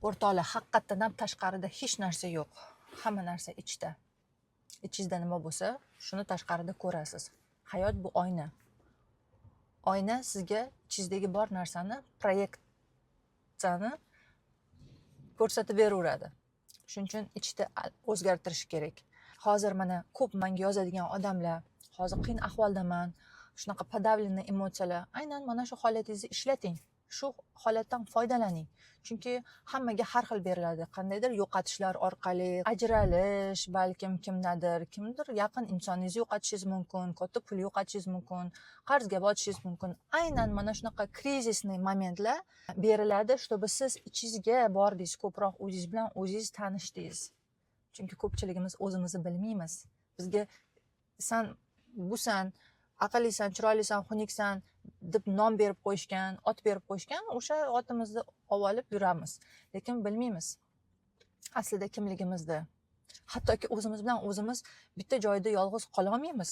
O'rtoqlar, haqiqatdan ham tashqarida hech narsa yo'q. Hamma narsa ichda. Ichingizda nima bo'lsa, shuni tashqarida ko'rasiz. Hayot bu oyna. Oyna sizga ichingizdagi bor narsani, proyeksiyani ko'rsatib beraveradi. Shuning uchun ichda o'zgartirish kerak. Hozir mana ko'p menga yozadigan odamlar, hozir qiyin ahvoldaman, shunaqa podavlenniy emotsiyalar, aynan mana shu holatingizni ishlating. Shu holatdan foydalaning. Chunki hammaga har xil beriladi. Qandaydir yo'qotishlar orqali, ajralish, balkim kimdir yaqin insoningizni yo'qotishingiz mumkin, katta pul yo'qotishingiz mumkin, qarzga botishingiz mumkin. Aynan mana shunaqa krizisniy momentlar beriladi, чтобы siz ichingizga bordingiz, ko'proq o'zingiz bilan o'zingiz tanishdingiz. Chunki ko'pchiligimiz o'zimizni bilmaymiz. Bizga san busan, aqllisan, chiroylisan, xunuksan deb nom berib qo'yishgan, ot berib qo'yishgan, o'sha otimizni olib yuramiz. Lekin bilmaymiz aslida kimligimizni. Hattoki o'zimiz bilan o'zimiz bitta joyda yolg'iz qola olmaymiz.